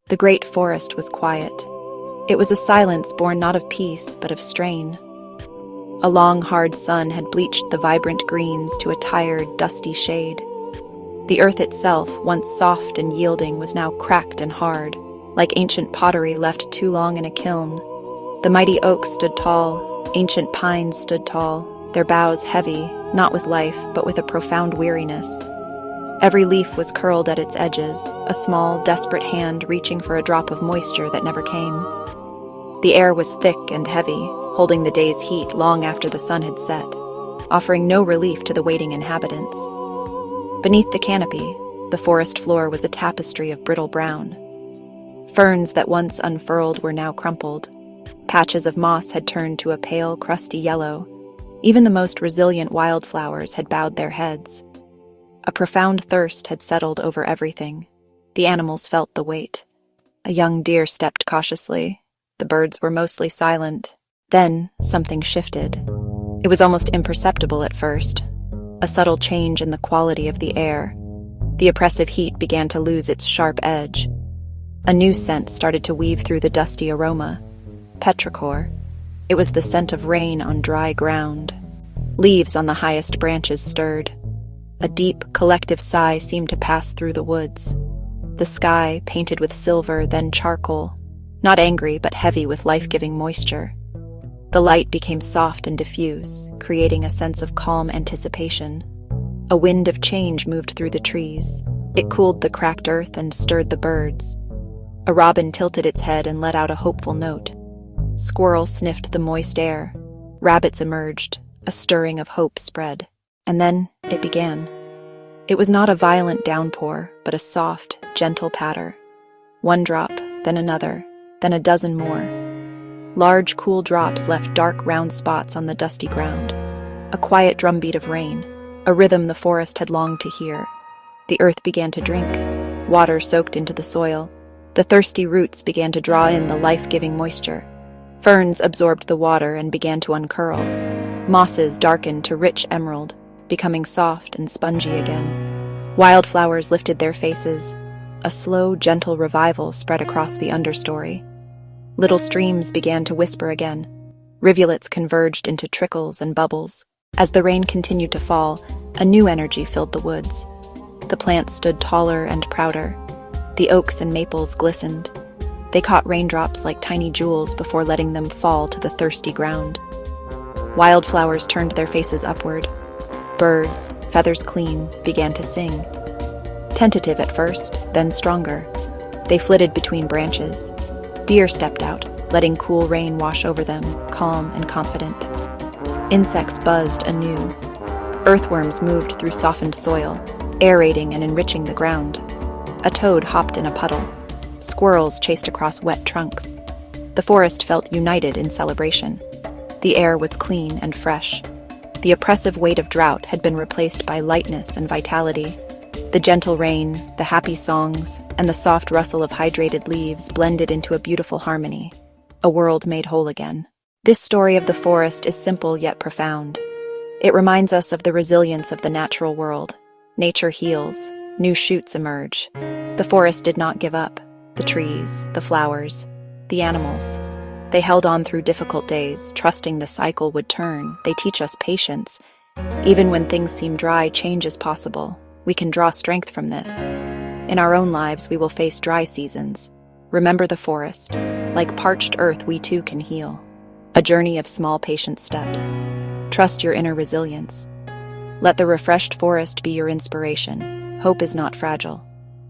The great forest was quiet. It was a silence born not of peace, but of strain. A long, hard sun had bleached the vibrant greens to a tired, dusty shade. The earth itself, once soft and yielding, was now cracked and hard, like ancient pottery left too long in a kiln. The mighty oaks stood tall, ancient pines stood tall, their boughs heavy, not with life, but with a profound weariness. Every leaf was curled at its edges, a small, desperate hand reaching for a drop of moisture that never came. The air was thick and heavy, holding the day's heat long after the sun had set, offering no relief to the waiting inhabitants. Beneath the canopy, the forest floor was a tapestry of brittle brown. Ferns that once unfurled were now crumpled. Patches of moss had turned to a pale, crusty yellow. Even the most resilient wildflowers had bowed their heads. A profound thirst had settled over everything. The animals felt the weight. A young deer stepped cautiously. The birds were mostly silent. Then something shifted. It was almost imperceptible at first. A subtle change in the quality of the air. The oppressive heat began to lose its sharp edge. A new scent started to weave through the dusty aroma. Petrichor. It was the scent of rain on dry ground. Leaves on the highest branches stirred. A deep, collective sigh seemed to pass through the woods. The sky, painted with silver, then charcoal. Not angry, but heavy with life-giving moisture. The light became soft and diffuse, creating a sense of calm anticipation. A wind of change moved through the trees. It cooled the cracked earth and stirred the birds. A robin tilted its head and let out a hopeful note. Squirrels sniffed the moist air. Rabbits emerged. A stirring of hope spread. And then it began. It was not a violent downpour, but a soft, gentle patter. One drop, then another, then a dozen more. Large, cool drops left dark, round spots on the dusty ground. A quiet drumbeat of rain, a rhythm the forest had longed to hear. The earth began to drink. Water soaked into the soil. The thirsty roots began to draw in the life-giving moisture. Ferns absorbed the water and began to uncurl. Mosses darkened to rich emerald, becoming soft and spongy again. Wildflowers lifted their faces. A slow, gentle revival spread across the understory. Little streams began to whisper again. Rivulets converged into trickles and bubbles. As the rain continued to fall, a new energy filled the woods. The plants stood taller and prouder. The oaks and maples glistened. They caught raindrops like tiny jewels before letting them fall to the thirsty ground. Wildflowers turned their faces upward. Birds, feathers clean, began to sing. Tentative at first, then stronger. They flitted between branches. Deer stepped out, letting cool rain wash over them, calm and confident. Insects buzzed anew. Earthworms moved through softened soil, aerating and enriching the ground. A toad hopped in a puddle. Squirrels chased across wet trunks. The forest felt united in celebration. The air was clean and fresh. The oppressive weight of drought had been replaced by lightness and vitality. The gentle rain, the happy songs, and the soft rustle of hydrated leaves blended into a beautiful harmony, a world made whole again. This story of the forest is simple yet profound. It reminds us of the resilience of the natural world. Nature heals, new shoots emerge. The forest did not give up. The trees, the flowers, the animals. They held on through difficult days, trusting the cycle would turn. They teach us patience. Even when things seem dry, change is possible. We can draw strength from this. In our own lives, we will face dry seasons. Remember the forest. Like parched earth, we too can heal. A journey of small, patient steps. Trust your inner resilience. Let the refreshed forest be your inspiration. Hope is not fragile.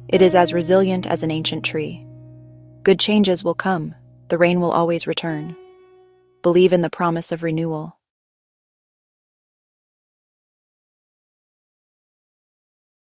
It is as resilient as an ancient tree. Good changes will come. The rain will always return. Believe in the promise of renewal.